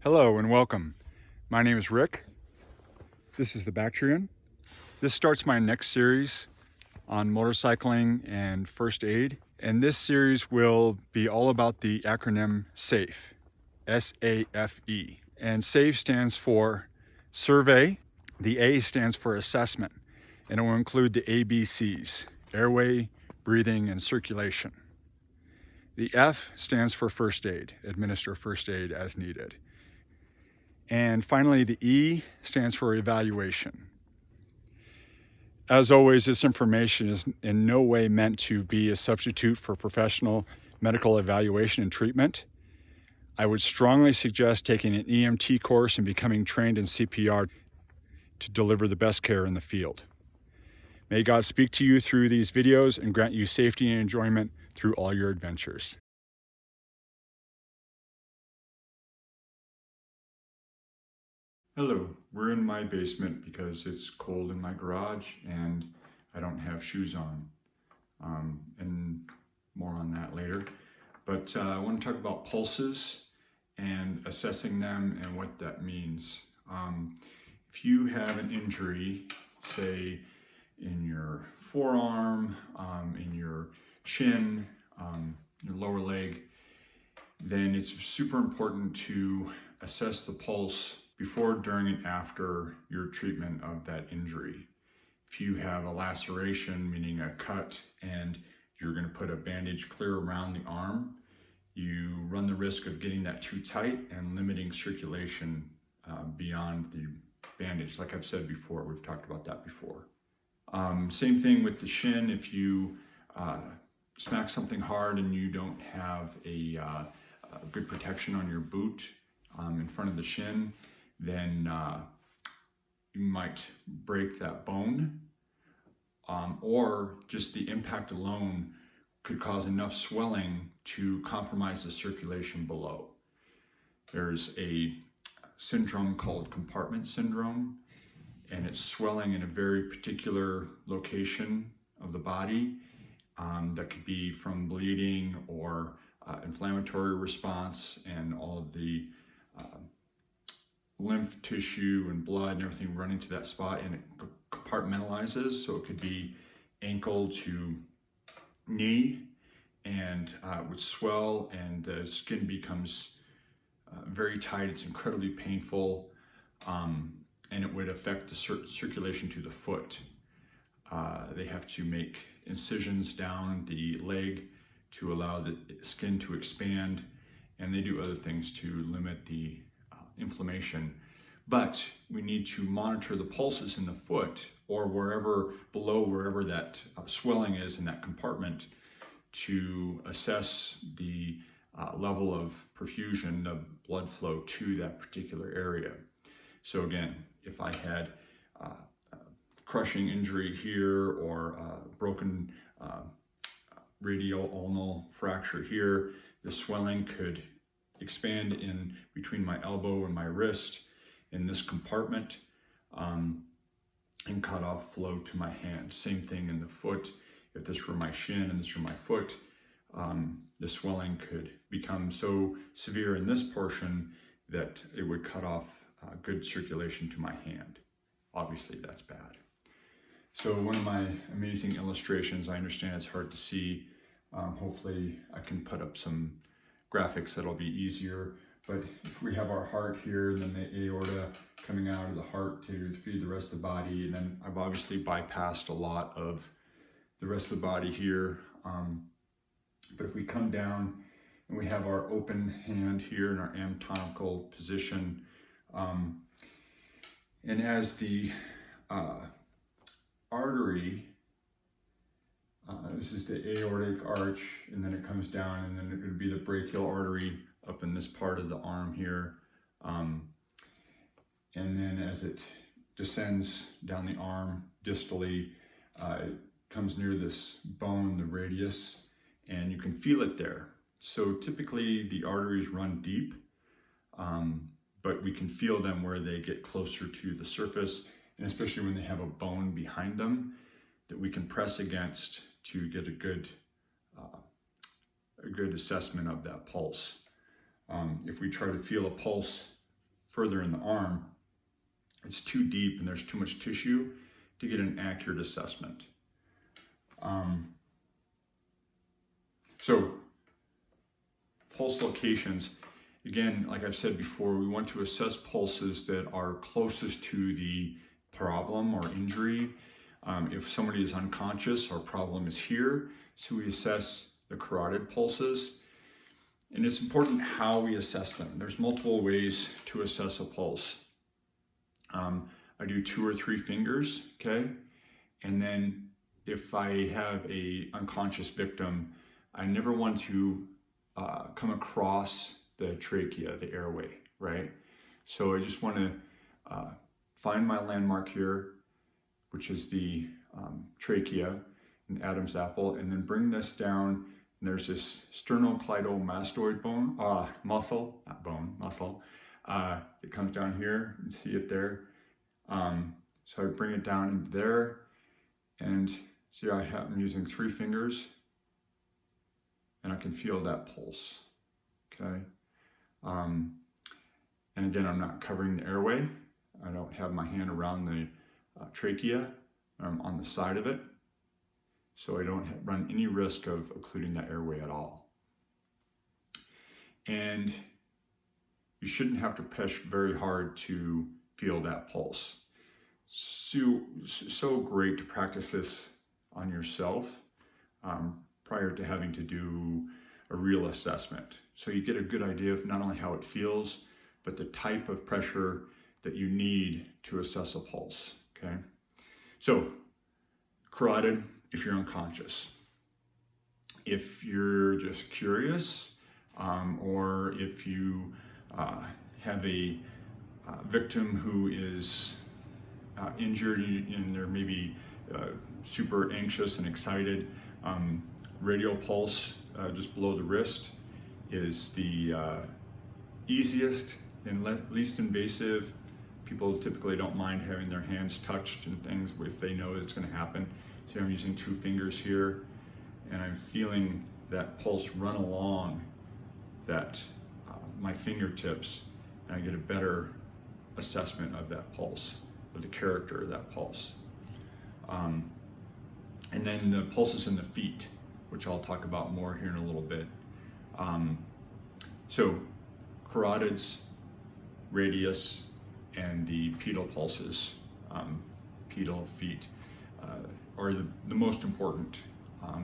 Hello and welcome. My name is Rick. This is the Bactrian. This starts my next series on motorcycling and first aid. And this series will be all about the acronym S.A.F.E, S-A-F-E. And S.A.F.E stands for survey. The A stands for assessment. And it will include the ABCs, airway, breathing, and circulation. The F stands for first aid, administer first aid as needed. And finally, the E stands for evaluation. As always, this information is in no way meant to be a substitute for professional medical evaluation and treatment. I would strongly suggest taking an EMT course and becoming trained in CPR to deliver the best care in the field. May God speak to you through these videos and grant you safety and enjoyment through all your adventures. Hello, we're in my basement because it's cold in my garage and I don't have shoes on. And more on that later. But I want to talk about pulses and assessing them and what that means. If you have an injury, say in your forearm, in your shin, your lower leg, then it's super important to assess the pulse before, during, and after your treatment of that injury. If you have a laceration, meaning a cut, and you're going to put a bandage clear around the arm, you run the risk of getting that too tight and limiting circulation beyond the bandage. Like I've said before, we've talked about that before. Same thing with the shin. If you smack something hard and you don't have a good protection on your boot in front of the shin, then you might break that bone, or just the impact alone could cause enough swelling to compromise the circulation below. There's a syndrome called compartment syndrome, and it's swelling in a very particular location of the body that could be from bleeding or inflammatory response, and all of the lymph tissue and blood and everything running to that spot, and it compartmentalizes. So it could be ankle to knee, and it would swell, and the skin becomes very tight. It's incredibly painful, and it would affect the circulation to the foot. They have to make incisions down the leg to allow the skin to expand, and they do other things to limit the inflammation. But we need to monitor the pulses in the foot, or wherever below, wherever that swelling is in that compartment, to assess the level of perfusion, the blood flow to that particular area. So again, if I had crushing injury here, or broken radial ulnar fracture here, the swelling could expand in between my elbow and my wrist in this compartment, and cut off flow to my hand. Same thing in the foot. If this were my shin and this were my foot, the swelling could become so severe in this portion that it would cut off good circulation to my hand. Obviously, that's bad. So one of my amazing illustrations, I understand it's hard to see. Hopefully I can put up some graphics that'll be easier. But if we have our heart here, and then the aorta coming out of the heart to feed the rest of the body, and then I've obviously bypassed a lot of the rest of the body here. But if we come down and we have our open hand here in our anatomical position, and as the artery, this is the aortic arch, and then it comes down, and then it would be the brachial artery up in this part of the arm here. And then as it descends down the arm distally, it comes near this bone, the radius, and you can feel it there. So typically the arteries run deep, but we can feel them where they get closer to the surface, and especially when they have a bone behind them that we can press against to get a good assessment of that pulse. If we try to feel a pulse further in the arm, it's too deep and there's too much tissue to get an accurate assessment. So pulse locations, again, like I've said before, we want to assess pulses that are closest to the problem or injury. If somebody is unconscious, our problem is here, so we assess the carotid pulses. And it's important how we assess them. There's multiple ways to assess a pulse. I do 2 or 3 fingers, okay? And then if I have a unconscious victim, I never want to come across the trachea, the airway, right? So I just want to find my landmark here, which is the trachea and Adam's apple, and then bring this down. And there's this sternocleidomastoid bone, muscle, not bone, muscle. It comes down here, you see it there. So I bring it down into there, and see I'm using 3 fingers, and I can feel that pulse, okay? And again, I'm not covering the airway. I don't have my hand around the trachea. I'm on the side of it, so I don't run any risk of occluding the airway at all. And you shouldn't have to push very hard to feel that pulse. So great to practice this on yourself prior to having to do a real assessment. So you get a good idea of not only how it feels, but the type of pressure that you need to assess a pulse, okay? So carotid, if you're unconscious. If you're just curious, or if you have a victim who is injured and they're maybe super anxious and excited, radial pulse just below the wrist is the easiest and least invasive. People typically don't mind having their hands touched and things if they know it's going to happen. See, I'm using 2 fingers here, and I'm feeling that pulse run along that my fingertips, and I get a better assessment of that pulse, of the character of that pulse. And then the pulses in the feet, which I'll talk about more here in a little bit. So carotids, radius, and the pedal pulses, pedal feet, are the most important,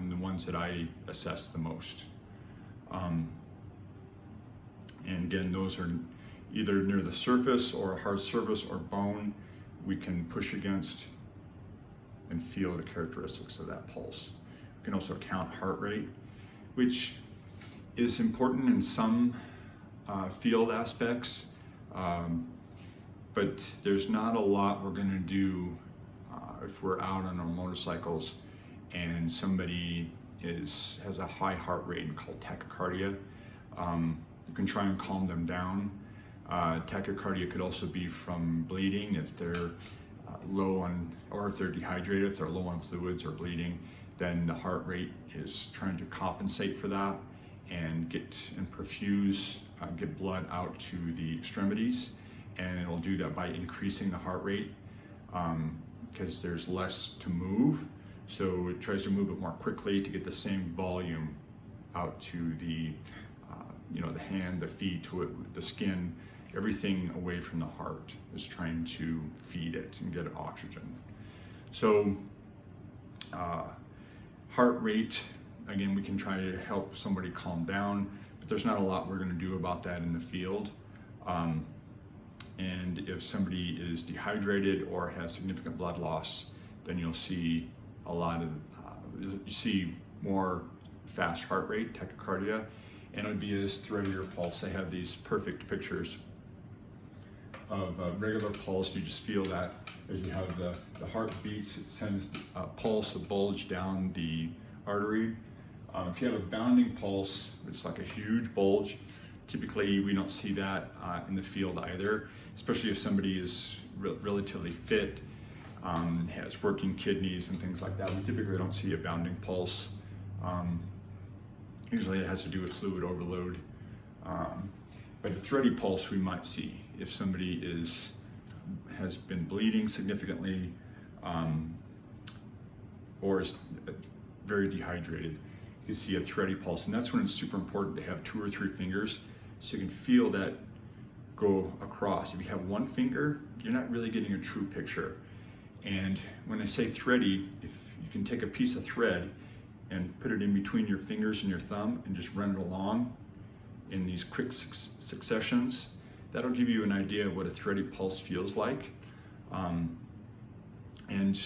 the ones that I assess the most. And again, those are either near the surface or a hard surface or bone we can push against and feel the characteristics of that pulse. We can also count heart rate, which is important in some field aspects, but there's not a lot we're going to do if we're out on our motorcycles and somebody has a high heart rate called tachycardia. You can try and calm them down. Tachycardia could also be from bleeding if they're low on, or if they're dehydrated, if they're low on fluids or bleeding, then the heart rate is trying to compensate for that and perfuse, get blood out to the extremities, and it'll do that by increasing the heart rate because there's less to move, so it tries to move it more quickly to get the same volume out to the the hand, the feet, the skin, everything away from the heart is trying to feed it and get oxygen. So heart rate, again, we can try to help somebody calm down, but there's not a lot we're going to do about that in the field. And if somebody is dehydrated or has significant blood loss, then you'll see a lot of, you see more fast heart rate, tachycardia, and it would be this threadier pulse. I have these perfect pictures of a regular pulse. You just feel that as you have the heart beats, it sends a pulse, a bulge down the artery. If you have a bounding pulse, it's like a huge bulge. Typically, we don't see that in the field either, especially if somebody is relatively fit, has working kidneys and things like that. We typically don't see a bounding pulse. Usually it has to do with fluid overload. But a thready pulse we might see if somebody has been bleeding significantly, or is very dehydrated. You can see a thready pulse, and that's when it's super important to have 2 or 3 fingers so you can feel that go across. If you have one finger, you're not really getting a true picture. And when I say thready, if you can take a piece of thread and put it in between your fingers and your thumb and just run it along in these quick successions, that'll give you an idea of what a thready pulse feels like. And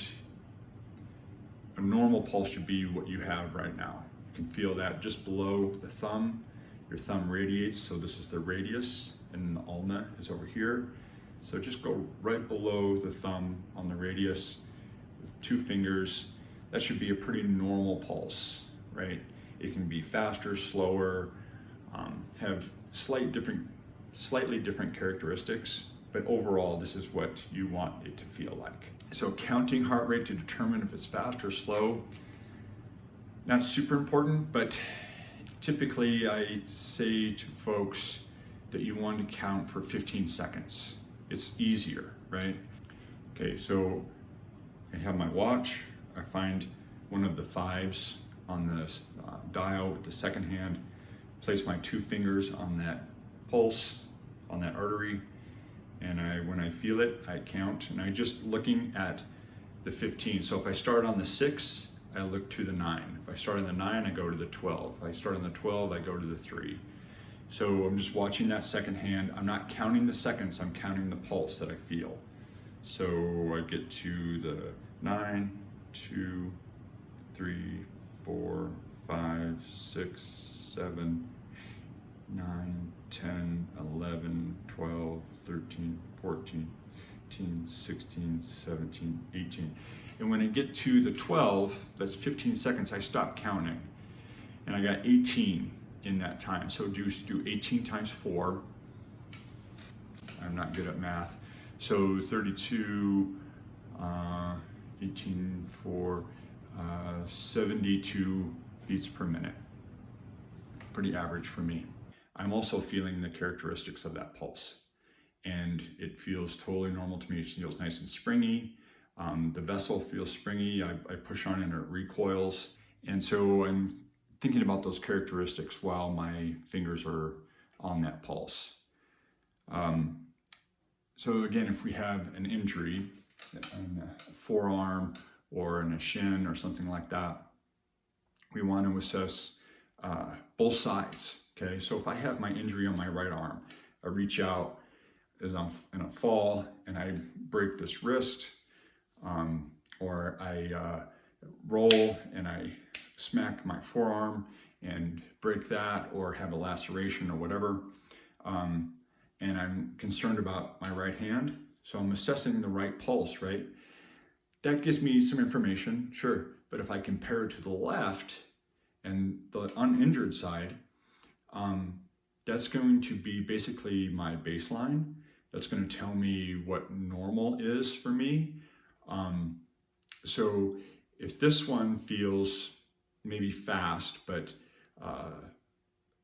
a normal pulse should be what you have right now. You can feel that just below the thumb. Your thumb radiates, so this is the radius, and the ulna is over here. So just go right below the thumb on the radius with 2 fingers. That should be a pretty normal pulse, right? It can be faster, slower, have slightly different characteristics, but overall this is what you want it to feel like. So counting heart rate to determine if it's fast or slow, not super important, but typically I say to folks that you want to count for 15 seconds. It's easier, right? Okay, so I have my watch. I find one of the 5s on the dial with the second hand, place my 2 fingers on that pulse, on that artery, and when I feel it, I count, and I'm just looking at the 15. So if I start on the 6, I look to the 9. If I start on the 9, I go to the 12. If I start on the 12, I go to the 3. So I'm just watching that second hand. I'm not counting the seconds, I'm counting the pulse that I feel. So I get to the 9, 2, 3, 4, 5, 6, 7, 9, 10, 11, 12, 13, 14, 15, 16, 17, 18. And when I get to the 12, that's 15 seconds, I stop counting. And I got 18 in that time. So just do 18 times 4. I'm not good at math. So 32, 18, 4, 72 beats per minute. Pretty average for me. I'm also feeling the characteristics of that pulse, and it feels totally normal to me. It feels nice and springy. The vessel feels springy. I push on it and it recoils. And so I'm thinking about those characteristics while my fingers are on that pulse. So again, if we have an injury in a forearm or in a shin or something like that, we want to assess both sides. Okay, so if I have my injury on my right arm, I reach out as I'm in a fall and I break this wrist, or I roll and I smack my forearm and break that, or have a laceration or whatever, and I'm concerned about my right hand, so I'm assessing the right pulse, right? That gives me some information, sure, but if I compare it to the left and the uninjured side, that's going to be basically my baseline. That's going to tell me what normal is for me. So if this one feels maybe fast, but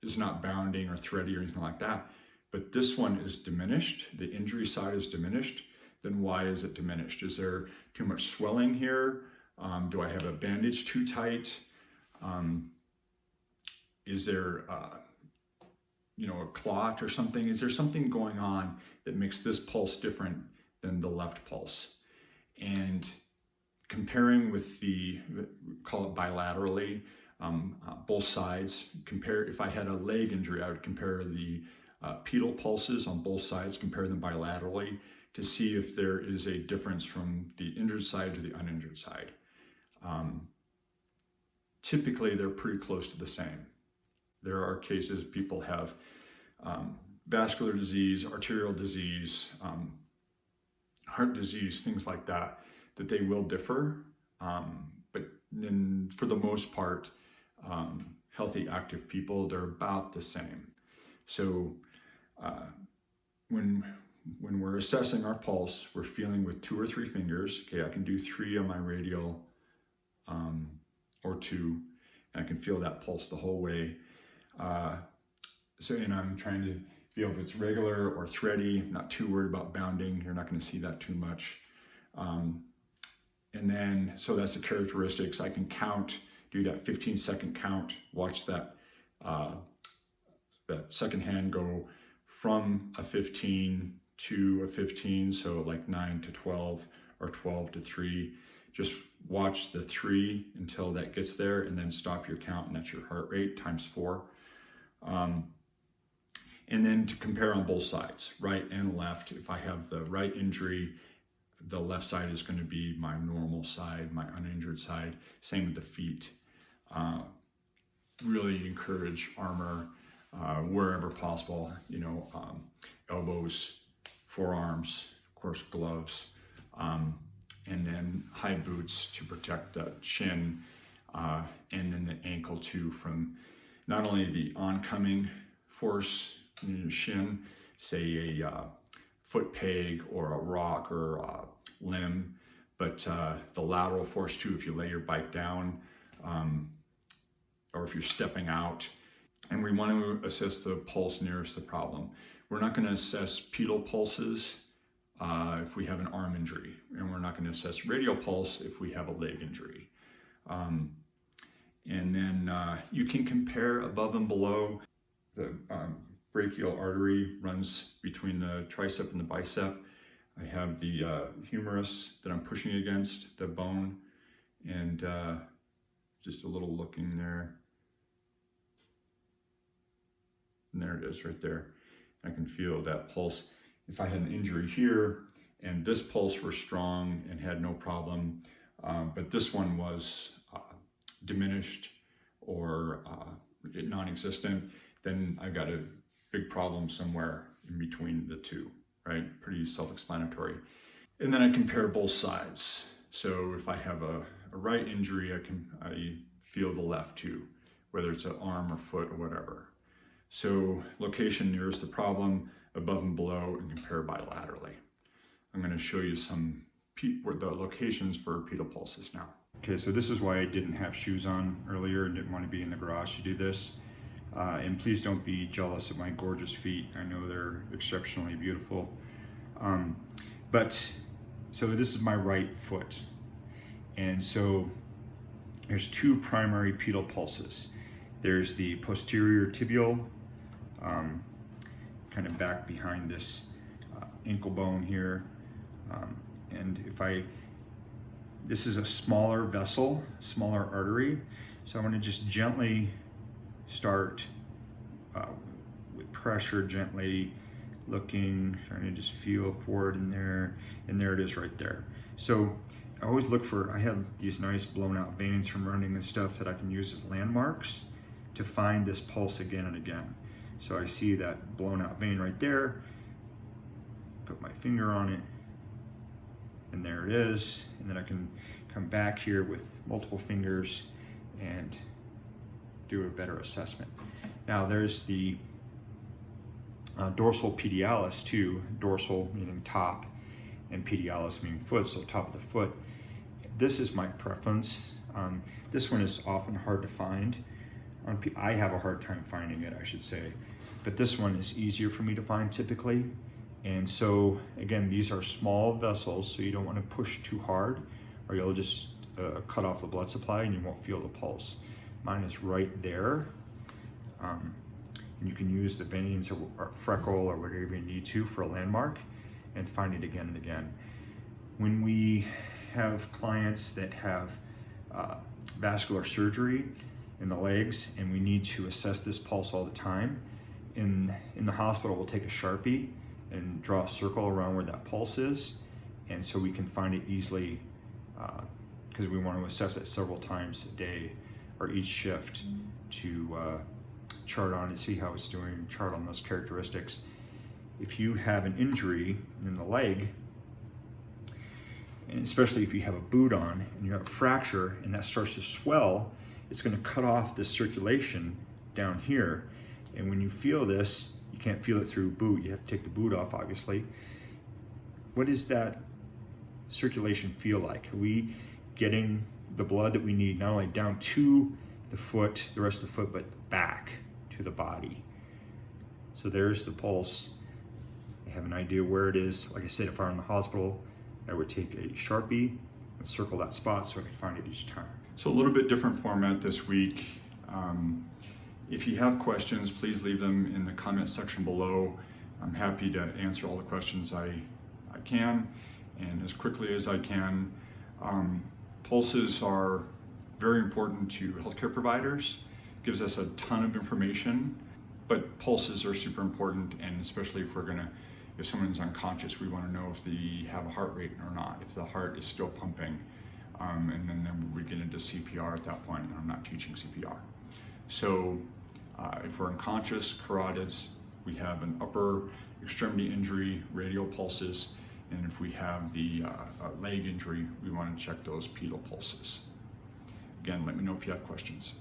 is not bounding or thready or anything like that, but this one is diminished, the injury side is diminished, then why is it diminished? Is there too much swelling here? Do I have a bandage too tight? Is there a clot or something? Is there something going on that makes this pulse different than the left pulse? And comparing with call it bilaterally, both sides, if I had a leg injury, I would compare the pedal pulses on both sides, compare them bilaterally to see if there is a difference from the injured side to the uninjured side. Typically, they're pretty close to the same. There are cases people have vascular disease, arterial disease, heart disease, things like that, that they will differ. But for the most part, healthy, active people, they're about the same. So when we're assessing our pulse, we're feeling with 2 or 3 fingers. Okay, I can do 3 on my radial, or 2, and I can feel that pulse the whole way. And I'm trying to feel if it's regular or thready. Not too worried about bounding. You're not going to see that too much. And then, so that's the characteristics. I can count, do that 15-second count, watch that that second hand go from a 15 to a 15, so like 9 to 12 or 12 to 3. Just watch the 3 until that gets there, and then stop your count, and that's your heart rate times 4. And then to compare on both sides, right and left. If I have the right injury, the left side is going to be my normal side, my uninjured side. Same with the feet. Really encourage armor wherever possible, you know, elbows, forearms, of course, gloves, and then high boots to protect the shin, and then the ankle too, from not only the oncoming force in your shin, say a foot peg or a rock or a limb, but the lateral force too, if you lay your bike down, or if you're stepping out. And we want to assess the pulse nearest the problem. We're not going to assess pedal pulses if we have an arm injury, and we're not going to assess radial pulse if we have a leg injury. And then you can compare above and below. The brachial artery runs between the tricep and the bicep. I have the humerus that I'm pushing against the bone, and just a little looking there. And there it is right there. I can feel that pulse. If I had an injury here and this pulse were strong and had no problem, but this one was diminished or non-existent, then I've got a big problem somewhere in between the two, right? Pretty self-explanatory. And then I compare both sides. So if I have a right injury, I feel the left too, whether it's an arm or foot or whatever. So location nearest the problem, above and below, and compare bilaterally. I'm going to show you the locations for pedal pulses now. Okay, so this is why I didn't have shoes on earlier and didn't want to be in the garage to do this. And please don't be jealous of my gorgeous feet. I know they're exceptionally beautiful. So this is my right foot. And so there's 2 primary pedal pulses. There's the posterior tibial, kind of back behind this ankle bone here. And this is a smaller vessel, smaller artery. So I'm going to just gently start with pressure, gently looking, trying to just feel forward in there. And there it is right there. So I always look I have these nice blown out veins from running and stuff that I can use as landmarks to find this pulse again and again. So I see that blown out vein right there, put my finger on it, and there it is. And then I can come back here with multiple fingers and do a better assessment. Now there's the dorsal pedialis too, dorsal meaning top, and pedialis meaning foot, so top of the foot. This is my preference. This one is often hard to find. I have a hard time finding it, I should say, but this one is easier for me to find typically. And so again, these are small vessels, so you don't want to push too hard or you'll just cut off the blood supply and you won't feel the pulse. Mine is right there. And you can use the veins or freckle or whatever you need to for a landmark and find it again and again. When we have clients that have vascular surgery in the legs and we need to assess this pulse all the time, in the hospital we'll take a Sharpie and draw a circle around where that pulse is, and so we can find it easily because we want to assess it several times a day or each shift to chart on and see how it's doing, chart on those characteristics. If you have an injury in the leg, and especially if you have a boot on and you have a fracture and that starts to swell, it's going to cut off the circulation down here. And when you feel this, you can't feel it through boot. You have to take the boot off, obviously. What does that circulation feel like? Are we getting the blood that we need, not only down to the foot, the rest of the foot, but back to the body? So there's the pulse. I have an idea where it is. Like I said, if I were in the hospital, I would take a Sharpie and circle that spot so I could find it each time. So a little bit different format this week. If you have questions, please leave them in the comment section below. I'm happy to answer all the questions I can and as quickly as I can. Pulses are very important to healthcare providers. Gives us a ton of information, but pulses are super important, and especially if someone's unconscious, we want to know if they have a heart rate or not, if the heart is still pumping, and then we get into CPR at that point, and I'm not teaching CPR. So if we're unconscious, carotids, we have an upper extremity injury, radial pulses, and if we have the leg injury, we want to check those pedal pulses. Again, let me know if you have questions.